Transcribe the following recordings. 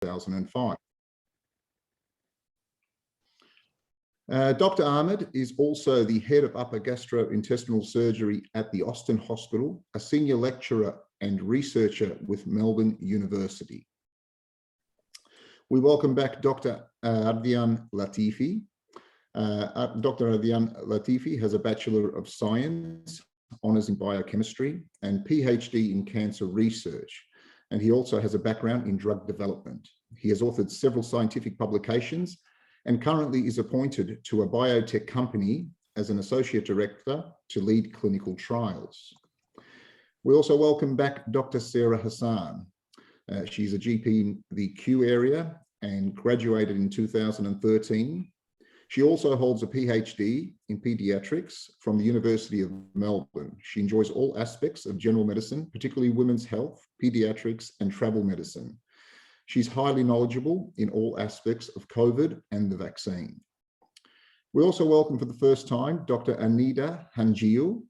2005. Dr. Ahmed is also the head of upper gastrointestinal surgery at the Austin Hospital, a senior lecturer and researcher with Melbourne University. We welcome back Dr. Ardian Latifi. Dr. Ardian Latifi has a Bachelor of Science, Honours in Biochemistry, and PhD in Cancer Research. And he also has a background in drug development. He has authored several scientific publications and currently is appointed to a biotech company as an associate director to lead clinical trials. We also welcome back Dr. Sarah Hassan. She's a GP in the Q area and graduated in 2013. She also holds a PhD in pediatrics from the University of Melbourne. She enjoys all aspects of general medicine, particularly women's health, pediatrics, and travel medicine. She's highly knowledgeable in all aspects of COVID and the vaccine. We also welcome for the first time Dr. Anida Hanjiu.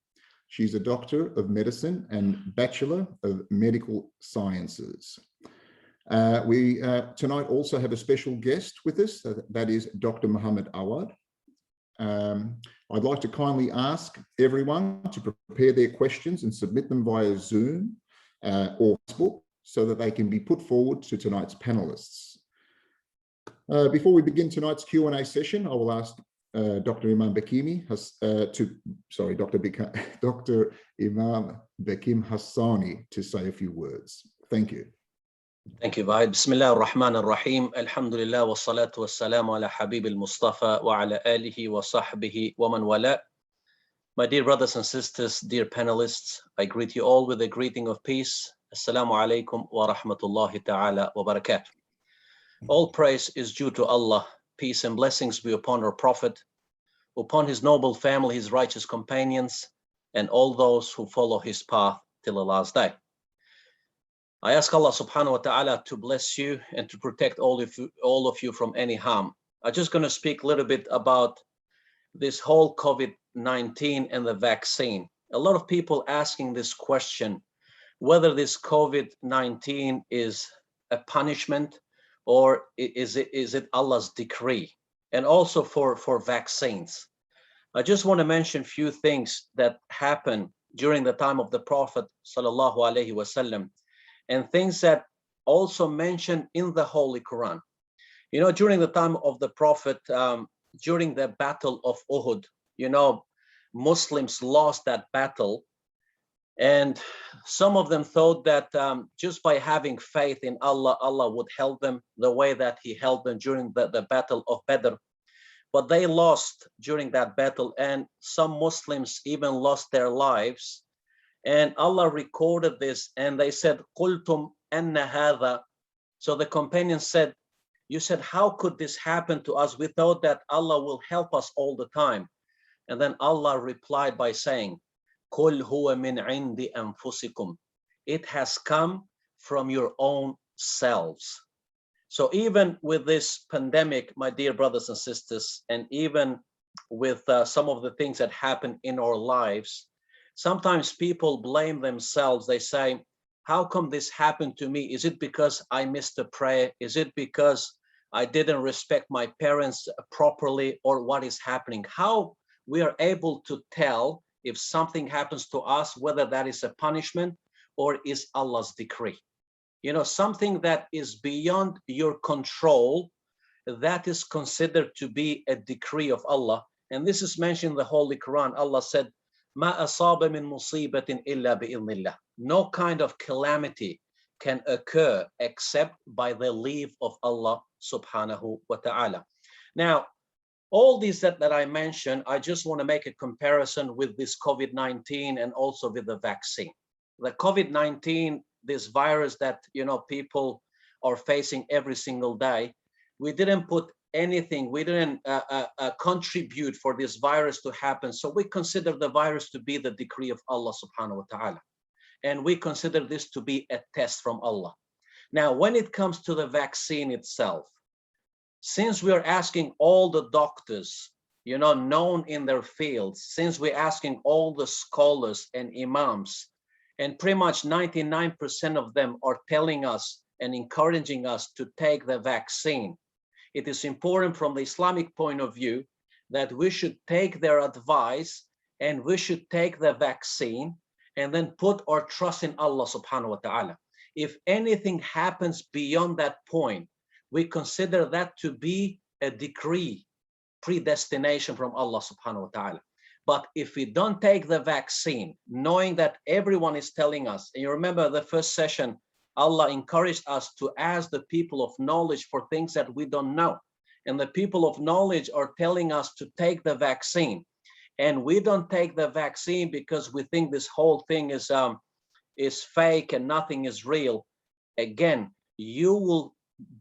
She's a Doctor of Medicine and Bachelor of Medical Sciences. We tonight also have a special guest with us, that is Dr. Muhammad Awad. I'd like to kindly ask everyone to prepare their questions and submit them via Zoom or Facebook, so that they can be put forward to tonight's panelists. Before we begin tonight's Q&A session, I will ask Dr. Imam Bekimi, Dr. Imam Bekim Hassani to say a few words. Thank you. Thank you, Vaid. Bismillah ar-Rahman ar-Rahim. Alhamdulillah wa salatu wa salamu ala Habib al-Mustafa wa ala alihi wa sahbihi wa man wala. My dear brothers and sisters, dear panelists, I greet you all with a greeting of peace. Assalamu alaikum wa rahmatullahi ta'ala wa barakatuh. All praise is due to Allah. Peace and blessings be upon our Prophet, upon his noble family, his righteous companions, and all those who follow his path till the last day. I ask Allah subhanahu wa ta'ala to bless you and to protect all of you from any harm. I'm just going to speak a little bit about this whole COVID-19 and the vaccine. A lot of people asking this question, whether this COVID-19 is a punishment or is it Allah's decree, and also for vaccines. I just want to mention a few things that happened during the time of the Prophet sallallahu alaihi wasallam, and things that also mentioned in the Holy Quran. You know, during the time of the Prophet, during the Battle of Uhud, you know, Muslims lost that battle. And some of them thought that just by having faith in Allah, Allah would help them the way that he helped them during the Battle of Badr. But they lost during that battle, and some Muslims even lost their lives. And Allah recorded this, and they said, "Qultum anna hadha." So the companions said, "You said, how could this happen to us? We thought that Allah will help us all the time." And then Allah replied by saying, "Qul huwa min indi anfusikum." It has come from your own selves. So even with this pandemic, my dear brothers and sisters, and even with some of the things that happen in our lives, sometimes people blame themselves. They say, how come this happened to me? Is it because I missed a prayer? Is it because I didn't respect my parents properly, or what is happening? How we are able to tell if something happens to us, whether that is a punishment or is Allah's decree? You know, something that is beyond your control, that is considered to be a decree of Allah. And this is mentioned in the Holy Quran. Allah said, "Ma asaba min musibatin illa bi'idhnillah." No kind of calamity can occur except by the leave of Allah subhanahu wa ta'ala. Now, all these that I mentioned, I just want to make a comparison with this COVID-19 and also with the vaccine. The COVID-19, this virus that, you know, people are facing every single day, we didn't put anything, we didn't contribute for this virus to happen. So we consider the virus to be the decree of Allah subhanahu wa ta'ala. And we consider this to be a test from Allah. Now, when it comes to the vaccine itself, since we are asking all the doctors, you know, known in their fields, since we're asking all the scholars and imams, and pretty much 99% of them are telling us and encouraging us to take the vaccine. It is important from the Islamic point of view that we should take their advice and we should take the vaccine and then put our trust in Allah subhanahu wa ta'ala. If anything happens beyond that point, we consider that to be a decree, predestination from Allah subhanahu wa ta'ala. But if we don't take the vaccine, knowing that everyone is telling us, and you remember the first session, Allah encouraged us to ask the people of knowledge for things that we don't know. And the people of knowledge are telling us to take the vaccine. And we don't take the vaccine because we think this whole thing is fake and nothing is real. Again, you will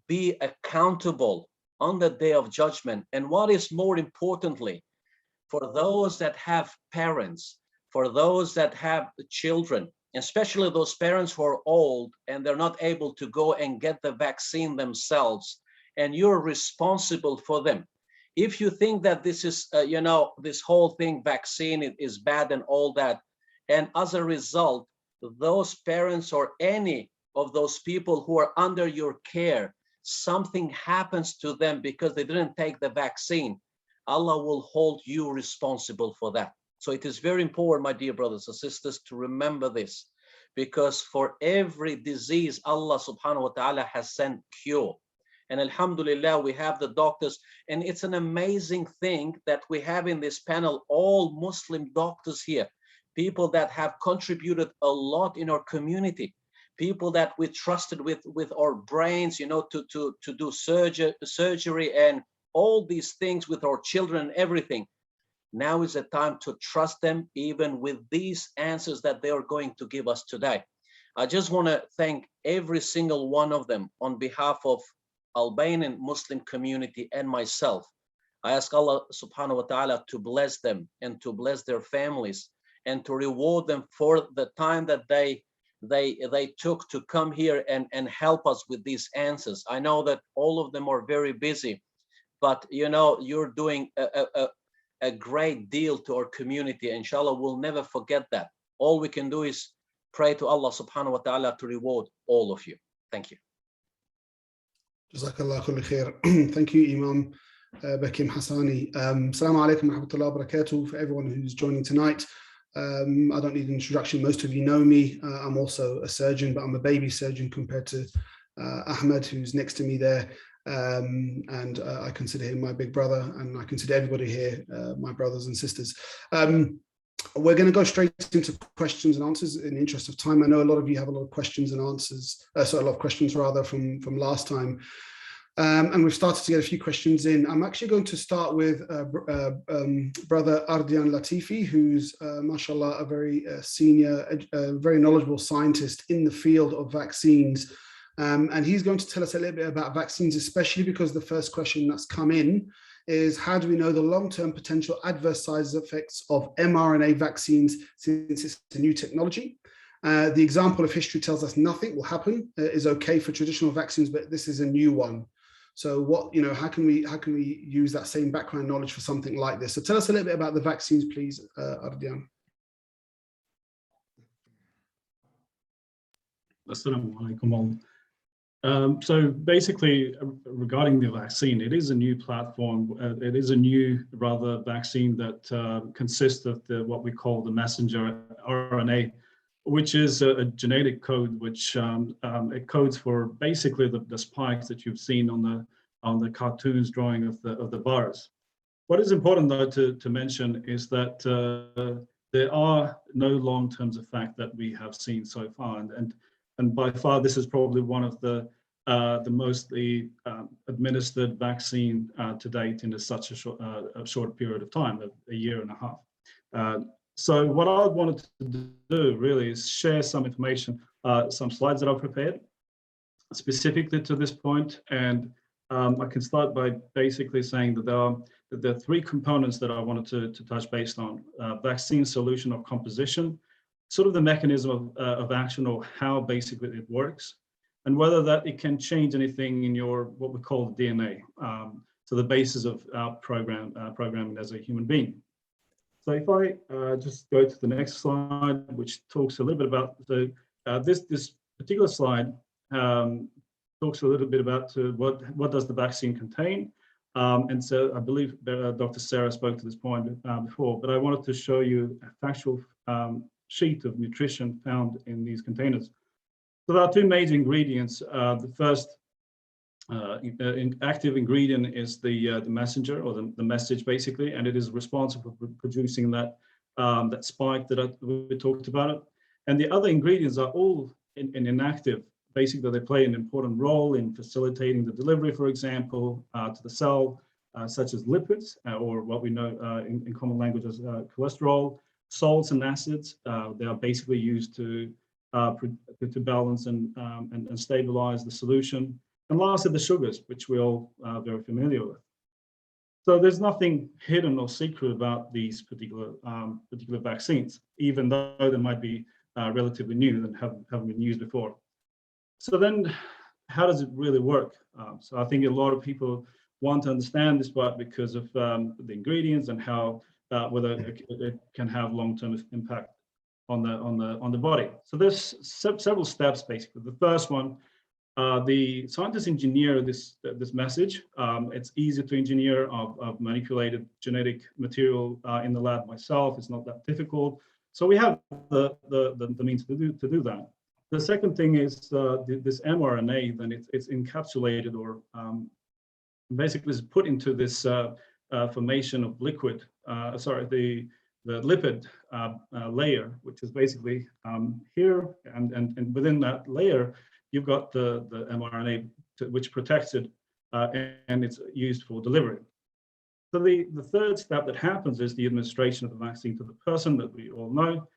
be accountable on the day of judgment. And what is more importantly, for those that have parents, for those that have children, especially those parents who are old and they're not able to go and get the vaccine themselves, and you're responsible for them. If you think that this is, this whole thing, vaccine is bad and all that, and as a result, those parents or any of those people who are under your care, something happens to them because they didn't take the vaccine, Allah will hold you responsible for that. So it is very important, my dear brothers and sisters, to remember this, because for every disease, Allah subhanahu wa ta'ala has sent cure. And alhamdulillah, we have the doctors, and it's an amazing thing that we have in this panel, all Muslim doctors here, people that have contributed a lot in our community, people that we trusted with our brains, to do surgery and all these things with our children and everything. Now is the time to trust them, even with these answers that they are going to give us today. I just want to thank every single one of them on behalf of Albanian Muslim community and myself. I ask Allah subhanahu wa ta'ala to bless them and to bless their families and to reward them for the time that they took to come here and help us with these answers. I know that all of them are very busy, but you're doing a great deal to our community. Inshallah, we'll never forget that. All we can do is pray to Allah subhanahu wa ta'ala to reward all of you. Thank you. Jazakallah kulli khair. Thank you, Imam Bakim Hassani. Assalamu alaikum wa rahmatullahi wa barakatuh for everyone who's joining tonight. I don't need an introduction. Most of you know me. I'm also a surgeon, but I'm a baby surgeon compared to Ahmed, who's next to me there. And I consider him my big brother, and I consider everybody here my brothers and sisters. We're going to go straight into questions and answers in the interest of time. I know a lot of you have a lot of questions and answers, so a lot of questions rather from last time. And we've started to get a few questions in. I'm actually going to start with brother Ardian Latifi, who's, mashallah, a very senior, very knowledgeable scientist in the field of vaccines. And he's going to tell us a little bit about vaccines, especially because the first question that's come in is, how do we know the long-term potential adverse side effects of mRNA vaccines since it's a new technology? The example of history tells us nothing will happen is okay for traditional vaccines, but this is a new one. So what, how can we use that same background knowledge for something like this? So tell us a little bit about the vaccines, please, Ardian. Assalamu alaikum all. So basically, regarding the vaccine, it is a new platform. It is a new, rather, vaccine that consists of what we call the messenger RNA, which is a genetic code which it codes for basically the spikes that you've seen on the cartoons drawing of the virus. What is important, though, to mention is that there are no long-term effects that we have seen so far, and by far this is probably one of the mostly administered vaccine to date in such a short period of time, a year and a half. So what I wanted to do really is share some information, some slides that I've prepared specifically to this point. And I can start by basically saying that there are three components that I wanted to touch base on: vaccine solution or composition, sort of the mechanism of action or how basically it works, and whether that it can change anything in your what we call the DNA, so the basis of our programming as a human being. So if I just go to the next slide, which talks a little bit about this particular slide, talks a little bit about what does the vaccine contain. And so I believe Dr. Sarah spoke to this point before, but I wanted to show you a factual sheet of nutrition found in these containers. So there are two major ingredients. The first active ingredient is the messenger, or the message, basically, and it is responsible for producing that spike that we talked about. And the other ingredients are all inactive. Basically, they play an important role in facilitating the delivery, for example, to the cell, such as lipids, or what we know in common language as cholesterol, salts and acids. They are basically used to balance and stabilize the solution. And lastly, the sugars, which we're all very familiar with. So there's nothing hidden or secret about these particular vaccines, even though they might be relatively new and haven't been used before. So then, how does it really work? So I think a lot of people want to understand this part because of the ingredients and how whether it can have long-term impact on the body. So there's several steps basically. The first one, the scientists engineer this message. It's easy to engineer. I've manipulated genetic material in the lab myself. It's not that difficult. So we have the means to do that. The second thing is this mRNA. Then it's encapsulated, or basically is put into this formation of liquid. The lipid layer, which is basically here, and within that layer, you've got the mRNA which protects it, and it's used for delivery. So the third step that happens is the administration of the vaccine to the person, that we all know.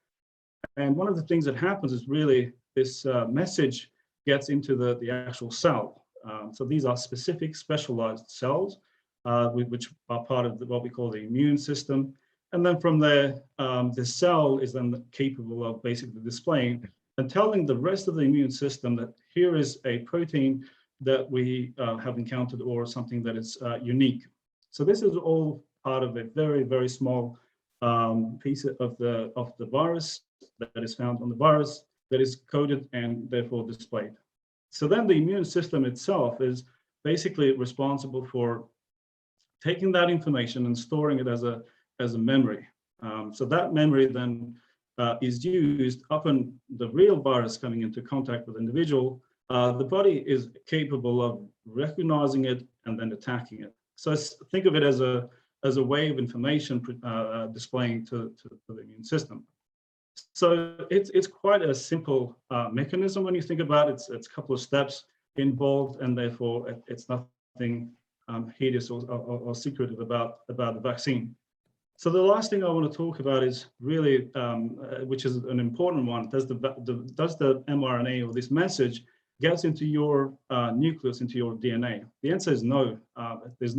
And one of the things that happens is really this message gets into the actual cell. So these are specific specialized cells, which are part of what we call the immune system. And then from there, the cell is then capable of basically displaying and telling the rest of the immune system that here is a protein that we have encountered, or something that is unique. So this is all part of a very, very small piece of the virus that is found on the virus, that is coded and therefore displayed. So then the immune system itself is basically responsible for taking that information and storing it as a memory. So that memory then is used upon the real virus coming into contact with the individual. The body is capable of recognizing it and then attacking it. So think of it as a way of information displaying to the immune system. So it's quite a simple mechanism when you think about it. It's a couple of steps involved, and therefore it's nothing hideous or secretive about the vaccine. So the last thing I want to talk about is really, which is an important one, does the mRNA, or this message, gets into your nucleus, into your DNA? The answer is no. It's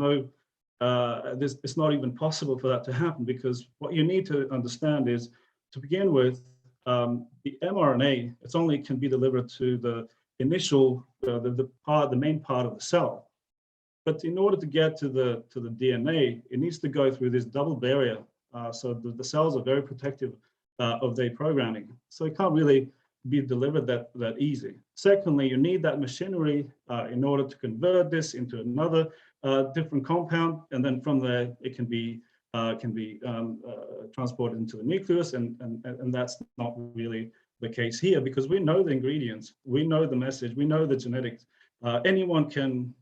not even possible for that to happen, because what you need to understand is, to begin with, the mRNA, it only can be delivered to the initial, the main part of the cell. But in order to get to the DNA, it needs to go through this double barrier. So the cells are very protective of their programming. So it can't really be delivered that easy. Secondly, you need that machinery in order to convert this into another different compound, and then from there it can be transported into the nucleus, and that's not really the case here, because we know the ingredients, we know the message, we know the genetics. Anyone can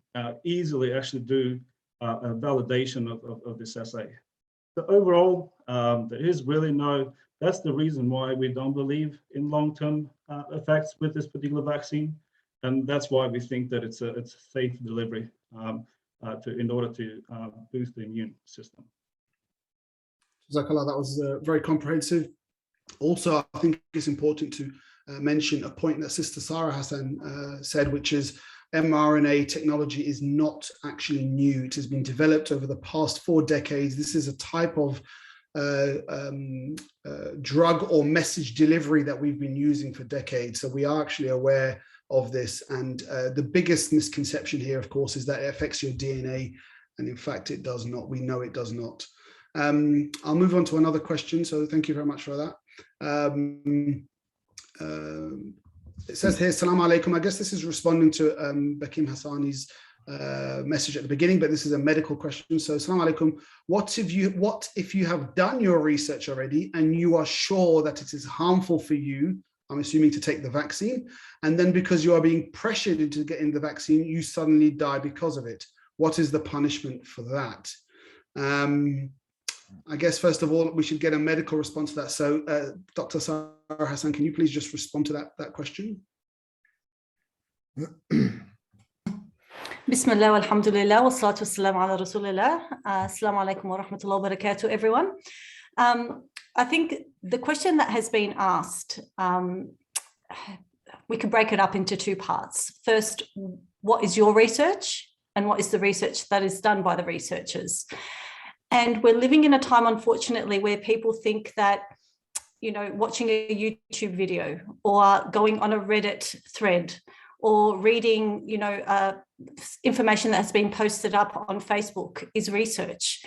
easily actually do a validation of this assay. So overall, there is really no, that's the reason why we don't believe in long-term effects with this particular vaccine. And that's why we think that it's a safe delivery in order to boost the immune system. Jazakallah, that was very comprehensive. Also, I think it's important to mention a point that Sister Sarah Hassan said, which is mRNA technology is not actually new. It has been developed over the past 4 decades. This is a type of drug or message delivery that we've been using for decades. So we are actually aware of this. And the biggest misconception here, of course, is that it affects your DNA. And in fact, it does not. We know it does not. I'll move on to another question. So thank you very much for that. It says here, Salaam alaikum. I guess this is responding to Bakim Hassani's message at the beginning, but this is a medical question. So, Salaam alaikum. What if you have done your research already and you are sure that it is harmful for you, I'm assuming, to take the vaccine, and then because you are being pressured into getting the vaccine, you suddenly die because of it? What is the punishment for that? I guess, first of all, we should get a medical response to that. So, Dr. Sarah Hassan, can you please just respond to that question? Bismillah, alhamdulillah, wa salatu wassalam ala rasulillah. Assalamu alaikum wa rahmatullahi wa barakatuh, everyone. I think the question that has been asked, we could break it up into two parts. First, what is your research and what is the research that is done by the researchers? And we're living in a time, unfortunately, where people think that, you know, watching a YouTube video or going on a Reddit thread or reading, you know, information that has been posted up on Facebook is research.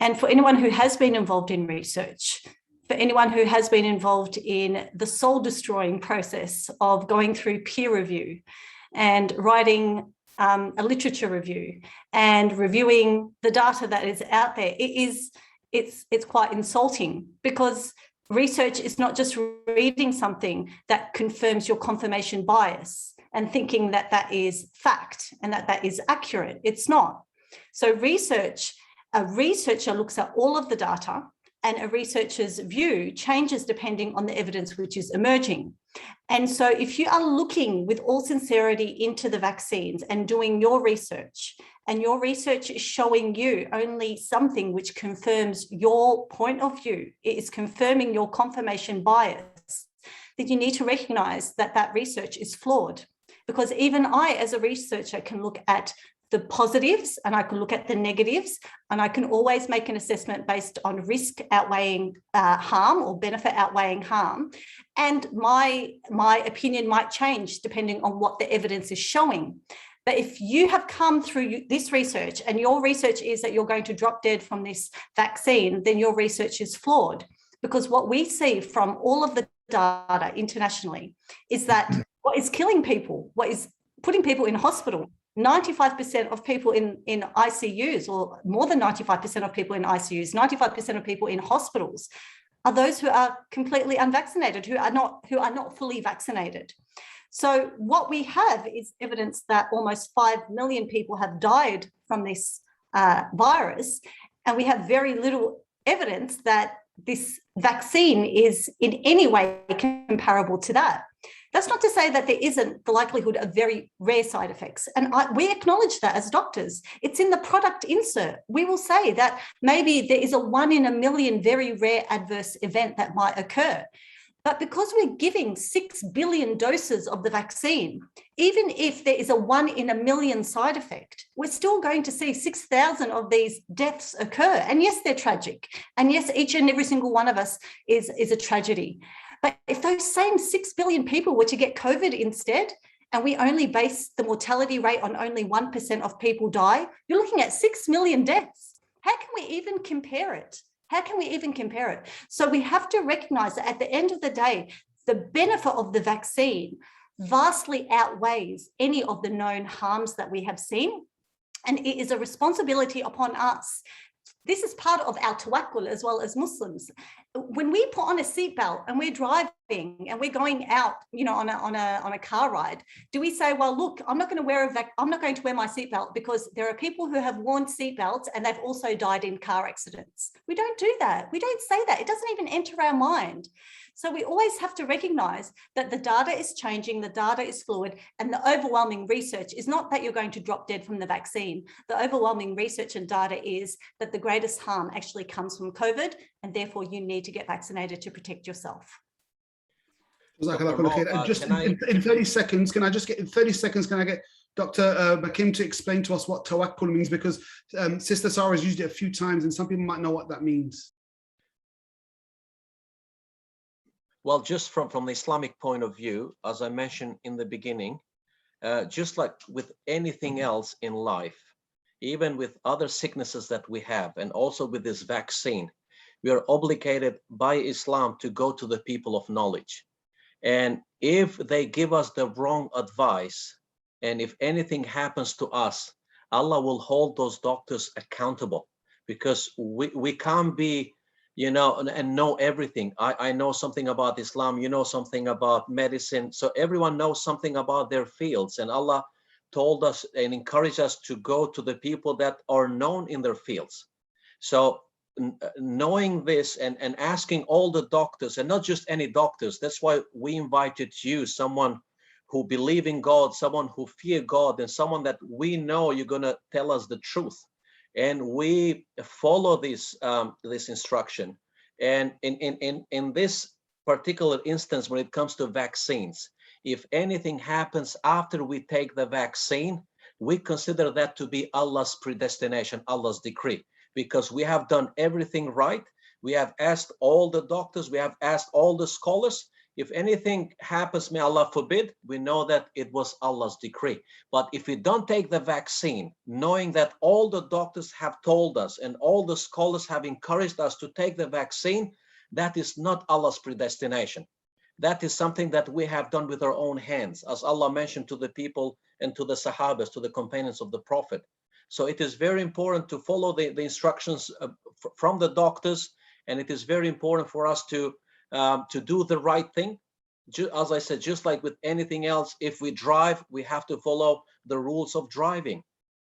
And for anyone who has been involved in research, for anyone who has been involved in the soul-destroying process of going through peer review and writing a literature review and reviewing the data that is out there, it's quite insulting, because research is not just reading something that confirms your confirmation bias and thinking that that is fact and that that is accurate. It's not. So research, a researcher looks at all of the data, and a researcher's view changes depending on the evidence which is emerging. And so if you are looking with all sincerity into the vaccines and doing your research, and your research is showing you only something which confirms your point of view, it is confirming your confirmation bias, then you need to recognize that that research is flawed. Because even I, as a researcher, can look at the positives and I can look at the negatives, and I can always make an assessment based on risk outweighing harm or benefit outweighing harm. And my opinion might change depending on what the evidence is showing. But if you have come through this research and your research is that you're going to drop dead from this vaccine, then your research is flawed. Because what we see from all of the data internationally is that what is killing people, what is putting people in hospital, 95% of people in ICUs, or more than 95% of people in ICUs, 95% of people in hospitals are those who are completely unvaccinated, who are not fully vaccinated. So what we have is evidence that almost 5 million people have died from this virus, and we have very little evidence that this vaccine is in any way comparable to that. That's not to say that there isn't the likelihood of very rare side effects. And we acknowledge that as doctors. It's in the product insert. We will say that maybe there is a 1 in a million very rare adverse event that might occur. But because we're giving 6 billion doses of the vaccine, even if there is a 1 in a million side effect, we're still going to see 6,000 of these deaths occur. And yes, they're tragic. And yes, each and every single one of us is a tragedy. But if those same 6 billion people were to get COVID instead, and we only base the mortality rate on only 1% of people die, you're looking at 6 million deaths. How can we even compare it? How can we even compare it? So we have to recognize that at the end of the day, the benefit of the vaccine vastly outweighs any of the known harms that we have seen. And it is a responsibility upon us. This is part of our tawakkul as well as Muslims. When we put on a seatbelt and we're driving and we're going out, you know, on a car ride, do we say, well, look, I'm not going to wear my seatbelt because there are people who have worn seatbelts and they've also died in car accidents? We don't do that. We don't say that. It doesn't even enter our mind. So we always have to recognize that the data is changing, the data is fluid, and the overwhelming research is not that you're going to drop dead from the vaccine. The overwhelming research and data is that the greatest harm actually comes from COVID, and therefore you need to get vaccinated to protect yourself. Just in 30 seconds, can I get Dr. Bakim to explain to us what tawakkul means? Because Sister Sarah has used it a few times and some people might know what that means. Well, just from the Islamic point of view, as I mentioned in the beginning, just like with anything else in life, even with other sicknesses that we have, and also with this vaccine, we are obligated by Islam to go to the people of knowledge. And if they give us the wrong advice, and if anything happens to us, Allah will hold those doctors accountable, because we can't be, you know, and know everything. I know something about Islam, you know something about medicine. So everyone knows something about their fields. And Allah told us and encouraged us to go to the people that are known in their fields. So knowing this and asking all the doctors, and not just any doctors, that's why we invited you, someone who believe in God, someone who fear God, and someone that we know you're going to tell us the truth. And we follow this this instruction. And in this particular instance, when it comes to vaccines, if anything happens after we take the vaccine, we consider that to be Allah's predestination, Allah's decree, because we have done everything right. We have asked all the doctors, we have asked all the scholars. If anything happens, may Allah forbid, we know that it was Allah's decree. But if we don't take the vaccine, knowing that all the doctors have told us and all the scholars have encouraged us to take the vaccine, that is not Allah's predestination. That is something that we have done with our own hands, as Allah mentioned to the people and to the Sahabas, to the companions of the Prophet. So it is very important to follow the instructions from the doctors, and it is very important for us to do the right thing. As I said, just like with anything else, if we drive, we have to follow the rules of driving.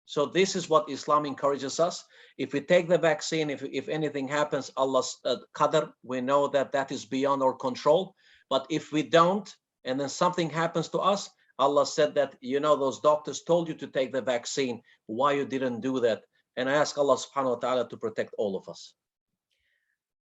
So this is what Islam encourages us. If we take the vaccine, if anything happens, Allah's qadr, we know that that is beyond our control. But if we don't, and then something happens to us, Allah said that, you know, those doctors told you to take the vaccine, why you didn't do that? And I ask Allah subhanahu wa ta'ala to protect all of us.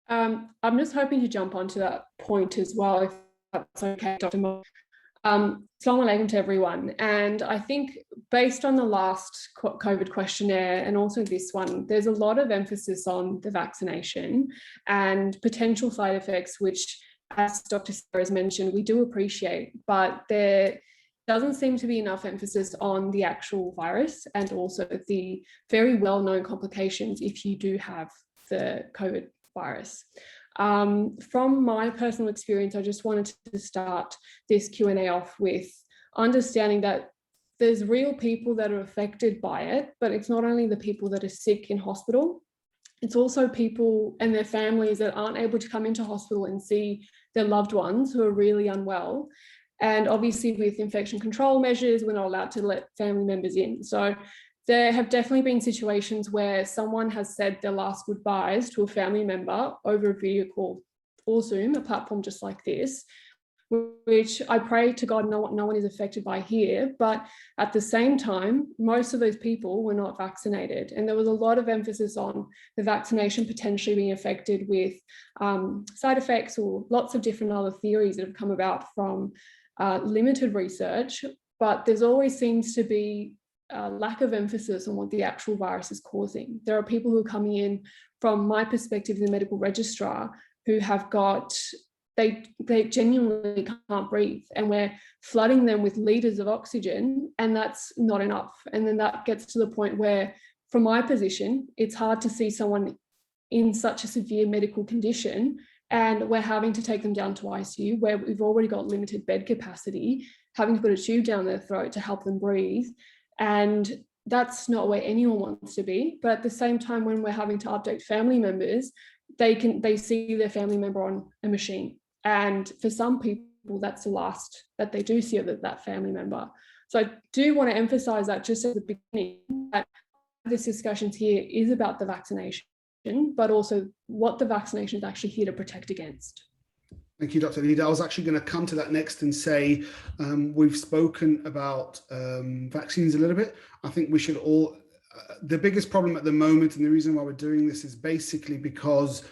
I'm just hoping to jump onto that point as well, if that's okay, Dr. Assalamu alaikum to everyone. And I think based on the last COVID questionnaire and also this one, there's a lot of emphasis on the vaccination and potential side effects, which, as Dr. Sarah has mentioned, we do appreciate, but there doesn't seem to be enough emphasis on the actual virus and also the very well-known complications if you do have the COVID virus. From my personal experience, I just wanted to start this Q&A off with understanding that there's real people that are affected by it, but it's not only the people that are sick in hospital, it's also people and their families that aren't able to come into hospital and see their loved ones who are really unwell. And obviously with infection control measures, we're not allowed to let family members in. So there have definitely been situations where someone has said their last goodbyes to a family member over a video call or Zoom, a platform just like this, which I pray to God no one is affected by here. But at the same time, most of those people were not vaccinated. And there was a lot of emphasis on the vaccination potentially being affected with side effects or lots of different other theories that have come about from limited research. But there's always seems to be lack of emphasis on what the actual virus is causing. There are people who are coming in, from my perspective, the medical registrar, who have got, they genuinely can't breathe, and we're flooding them with liters of oxygen, and that's not enough. And then that gets to the point where, from my position, it's hard to see someone in such a severe medical condition and we're having to take them down to ICU where we've already got limited bed capacity, having to put a tube down their throat to help them breathe. And that's not where anyone wants to be. But at the same time, when we're having to update family members, they see their family member on a machine. And for some people, that's the last that they do see of that family member. So I do want to emphasize that just at the beginning, that this discussion here is about the vaccination, but also what the vaccination is actually here to protect against. Thank you, Dr. Lida. I was actually going to come to that next and say, we've spoken about vaccines a little bit. I think we should all, the biggest problem at the moment, and the reason why we're doing this, is basically because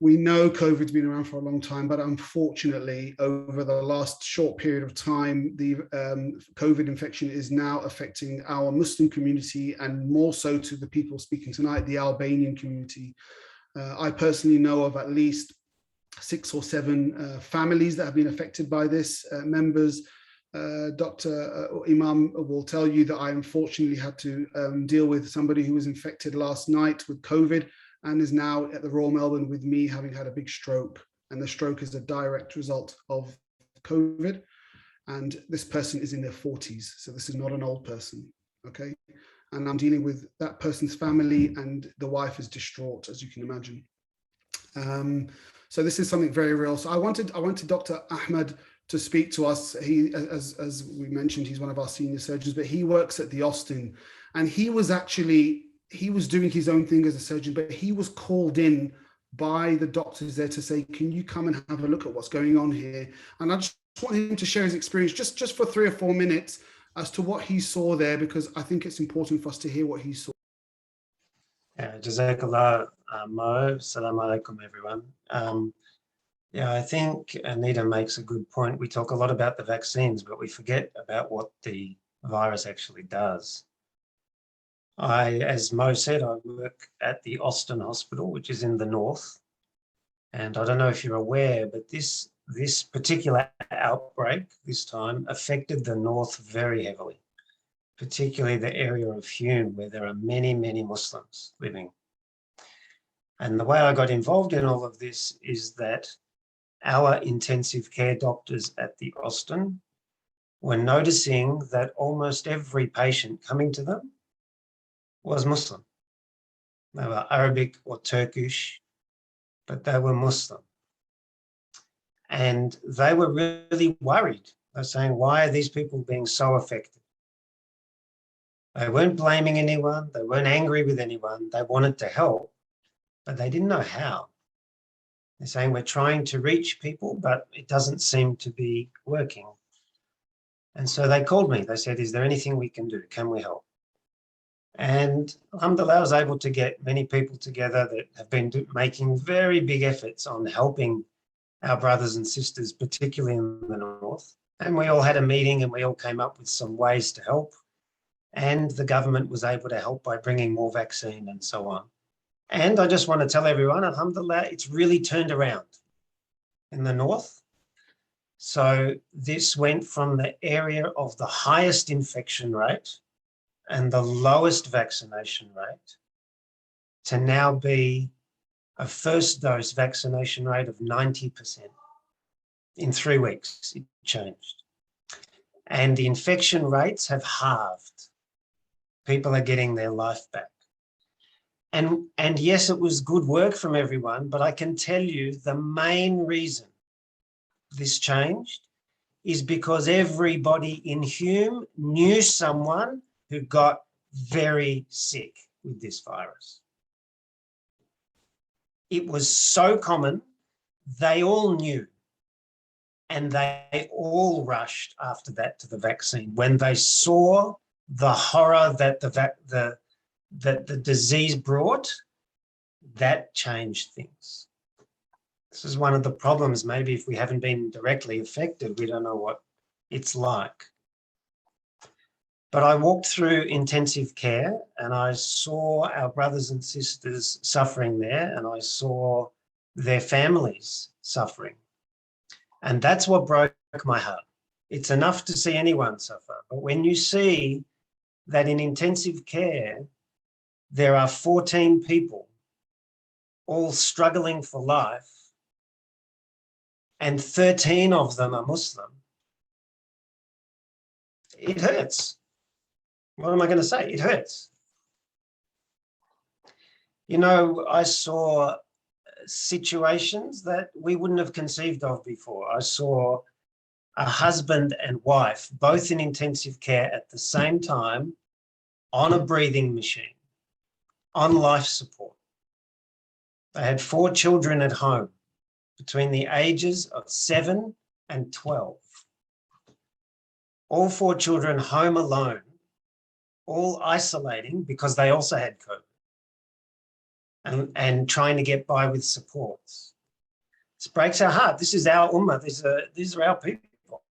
we know COVID's been around for a long time, but unfortunately, over the last short period of time, the COVID infection is now affecting our Muslim community, and more so to the people speaking tonight, the Albanian community. I personally know of at least 6 or 7 families that have been affected by this. Members, Dr. Imam will tell you that I unfortunately had to deal with somebody who was infected last night with COVID and is now at the Royal Melbourne with me, having had a big stroke. And the stroke is a direct result of COVID. And this person is in their 40s. So this is not an old person, okay? And I'm dealing with that person's family, and the wife is distraught, as you can imagine. So this is something very real. So I wanted Dr. Ahmed to speak to us. He, as we mentioned, he's one of our senior surgeons, but he works at the Austin, and he was doing his own thing as a surgeon, but he was called in by the doctors there to say, can you come and have a look at what's going on here? And I just want him to share his experience just for 3 or 4 minutes as to what he saw there, because I think it's important for us to hear what he saw. Jazakallah, Mo. Assalamu alaikum, everyone. Yeah, I think Anita makes a good point. We talk a lot about the vaccines, but we forget about what the virus actually does. As Mo said, I work at the Austin Hospital, which is in the north. And I don't know if you're aware, but this particular outbreak this time affected the north very heavily, particularly the area of Hume, where there are many, many Muslims living. And the way I got involved in all of this is that our intensive care doctors at the Austin were noticing that almost every patient coming to them was Muslim. They were Arabic or Turkish, but they were Muslim. And they were really worried. They're saying, why are these people being so affected? They weren't blaming anyone. They weren't angry with anyone. They wanted to help, but they didn't know how. They're saying, we're trying to reach people, but it doesn't seem to be working. And so they called me. They said, is there anything we can do? Can we help? And alhamdulillah, I was able to get many people together that have been making very big efforts on helping our brothers and sisters, particularly in the north. And we all had a meeting and we all came up with some ways to help. And the government was able to help by bringing more vaccine and so on. And I just want to tell everyone, alhamdulillah, it's really turned around in the north. So this went from the area of the highest infection rate and the lowest vaccination rate to now be a first dose vaccination rate of 90%. In 3 weeks, it changed. And the infection rates have halved. People are getting their life back. And yes, it was good work from everyone, but I can tell you the main reason this changed is because everybody in Hume knew someone who got very sick with this virus. It was so common, they all knew, and they all rushed after that to the vaccine. When they saw the horror that the disease brought, that changed things. This is one of the problems. Maybe if we haven't been directly affected, we don't know what it's like. But I walked through intensive care and I saw our brothers and sisters suffering there, and I saw their families suffering. And that's what broke my heart. It's enough to see anyone suffer. But when you see that in intensive care, there are 14 people all struggling for life, and 13 of them are Muslim, it hurts. What am I going to say? It hurts. You know, I saw situations that we wouldn't have conceived of before. I saw a husband and wife, both in intensive care at the same time, on a breathing machine, on life support. They had 4 children at home between the ages of 7 and 12. All 4 children home alone, all isolating because they also had COVID, and trying to get by with supports. This breaks our heart. This is our ummah. These are our people.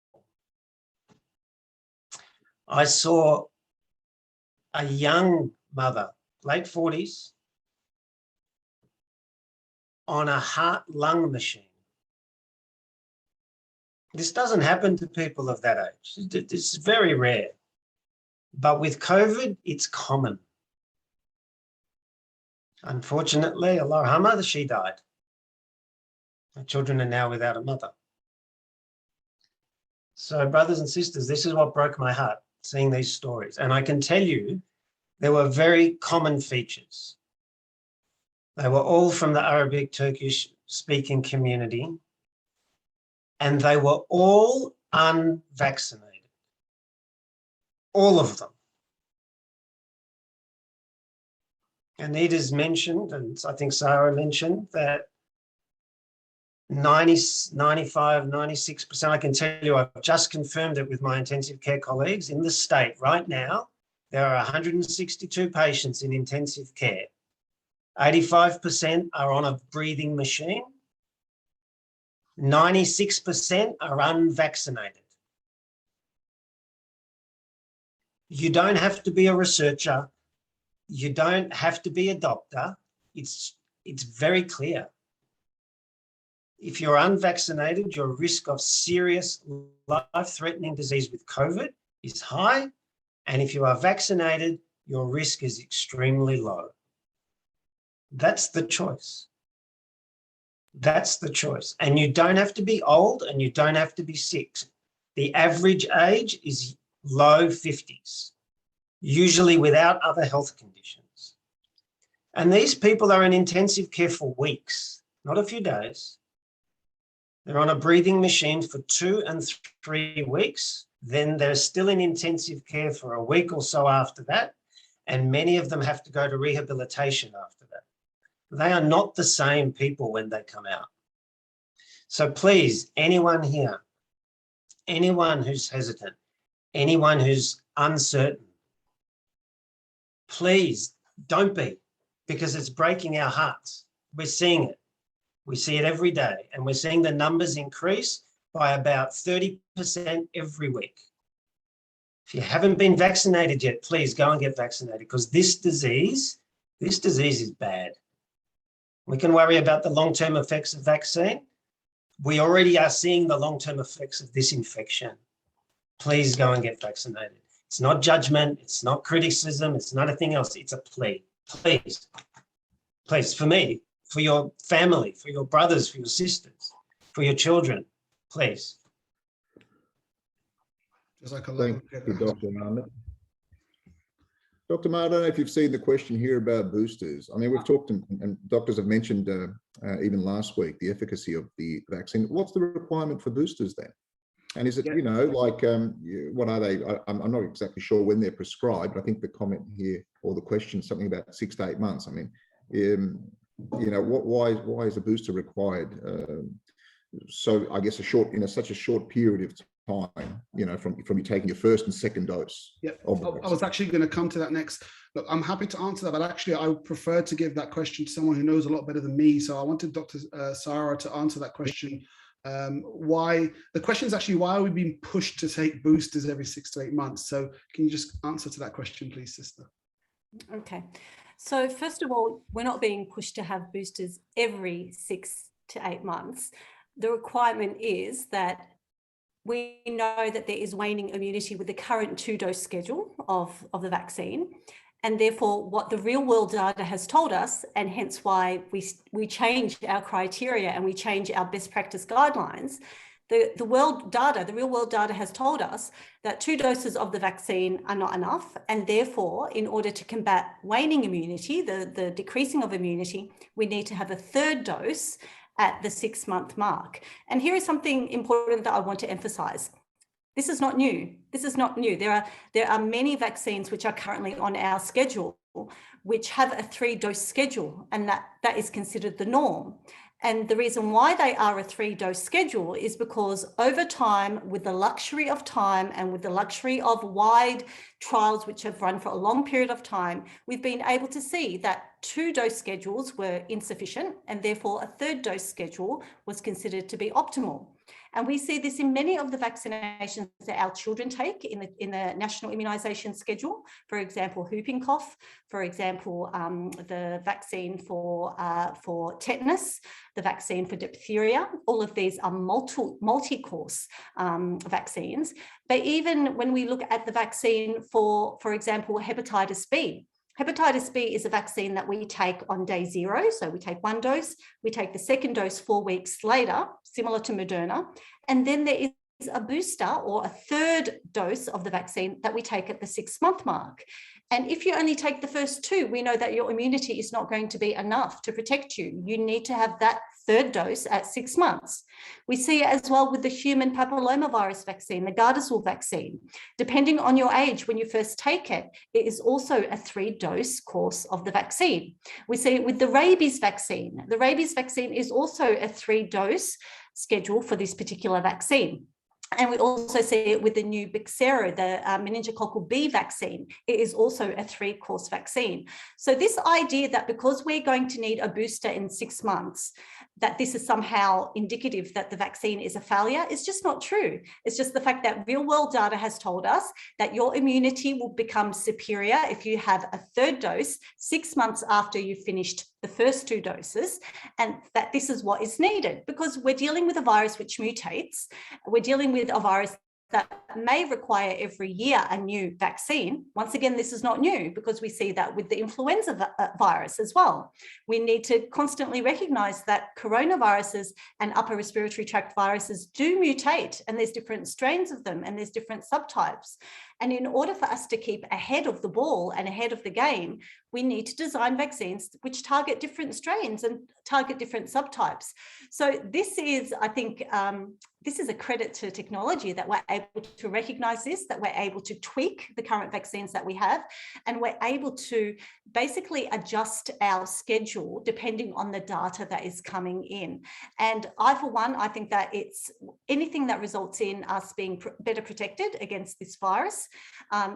I saw a young mother, late 40s, on a heart-lung machine. This doesn't happen to people of that age. It's very rare. But with COVID, it's common. Unfortunately, Allah Rahmah, she died. Her children are now without a mother. So brothers and sisters, this is what broke my heart, seeing these stories. And I can tell you, there were very common features. They were all from the Arabic, Turkish speaking community, and they were all unvaccinated. All of them. Anita's mentioned, and I think Sarah mentioned, that 90, 95, 96%, I can tell you, I've just confirmed it with my intensive care colleagues in the state right now. There are 162 patients in intensive care. 85% are on a breathing machine. 96% are unvaccinated. You don't have to be a researcher. You don't have to be a doctor. It's very clear. If you're unvaccinated, your risk of serious life-threatening disease with COVID is high. And if you are vaccinated, your risk is extremely low. That's the choice. That's the choice. And you don't have to be old and you don't have to be sick. The average age is low 50s, usually without other health conditions. And these people are in intensive care for weeks, not a few days. They're on a breathing machine for 2 and 3 weeks. Then they're still in intensive care for a week or so after that. And many of them have to go to rehabilitation after that. They are not the same people when they come out. So please, anyone here, anyone who's hesitant, anyone who's uncertain, please don't be, because it's breaking our hearts. We're seeing it. We see it every day, and we're seeing the numbers increase by about 30% every week. If you haven't been vaccinated yet, please go and get vaccinated, because this disease is bad. We can worry about the long-term effects of vaccine. We already are seeing the long-term effects of this infection. Please go and get vaccinated. It's not judgment. It's not criticism. It's not anything else. It's a plea. Please, please, for me, for your family, for your brothers, for your sisters, for your children, please. Thank you, Dr. Mrna. Dr. Mrna, I don't know if you've seen the question here about boosters. I mean, we've talked, and doctors have mentioned even last week, the efficacy of the vaccine. What's the requirement for boosters then? And is it, you know, like, what are they? I'm not exactly sure when they're prescribed. I think the comment here, or the question, something about 6 to 8 months. I mean, you know, why is a booster required? So I guess in such a short period of time, you know, from you taking your first and second dose. Yep. I was actually going to come to that next. Look, I'm happy to answer that, but actually I would prefer to give that question to someone who knows a lot better than me. So I wanted Dr. Sarah to answer that question. The question is actually, why are we being pushed to take boosters every 6 to 8 months? So can you just answer to that question, please, sister? Okay. So first of all, we're not being pushed to have boosters every 6 to 8 months. The requirement is that we know that there is waning immunity with the current 2-dose schedule of the vaccine. And therefore, what the real world data has told us, and hence why we change our criteria and we change our best practice guidelines, the real world data has told us that 2 doses of the vaccine are not enough. And therefore, in order to combat waning immunity, the decreasing of immunity, we need to have a 3rd dose at the 6-month mark. And here is something important that I want to emphasize. This is not new. This is not new. There are many vaccines which are currently on our schedule, which have a 3-dose schedule, and that is considered the norm. And the reason why they are a 3-dose schedule is because over time, with the luxury of time and with the luxury of wide trials which have run for a long period of time, we've been able to see that 2-dose schedules were insufficient, and therefore a 3rd dose schedule was considered to be optimal. And we see this in many of the vaccinations that our children take in the national immunisation schedule. For example, whooping cough. For example, the vaccine for tetanus, the vaccine for diphtheria. All of these are multi-course vaccines. But even when we look at the vaccine for example, hepatitis B. Hepatitis B is a vaccine that we take on day 0. So we take 1 dose, we take the 2nd dose 4 weeks later, similar to Mrna. And then there is a booster or a third dose of the vaccine that we take at the 6-month mark. And if you only take the first 2, we know that your immunity is not going to be enough to protect you. You need to have that third dose at 6 months. We see it as well with the human papillomavirus vaccine, the Gardasil vaccine. Depending on your age, when you first take it, it is also a 3-dose course of the vaccine. We see it with the rabies vaccine. The rabies vaccine is also a 3-dose schedule for this particular vaccine. And we also see it with the new Bixero, the meningococcal B vaccine. It is also a 3-course vaccine. So this idea that because we're going to need a booster in 6 months, that this is somehow indicative that the vaccine is a failure is just not true. It's just the fact that real world data has told us that your immunity will become superior if you have a 3rd dose 6 months after you've finished the first 2 doses, and that this is what is needed because we're dealing with a virus which mutates. We're dealing with a virus that may require every year a new vaccine. Once again, this is not new because we see that with the influenza virus as well. We need to constantly recognize that coronaviruses and upper respiratory tract viruses do mutate, and there's different strains of them and there's different subtypes. And in order for us to keep ahead of the ball and ahead of the game, we need to design vaccines which target different strains and target different subtypes. So this is, I think, this is a credit to technology that we're able to recognize this, that we're able to tweak the current vaccines that we have, and we're able to basically adjust our schedule depending on the data that is coming in. And I, for one, I think that it's anything that results in us being better protected against this virus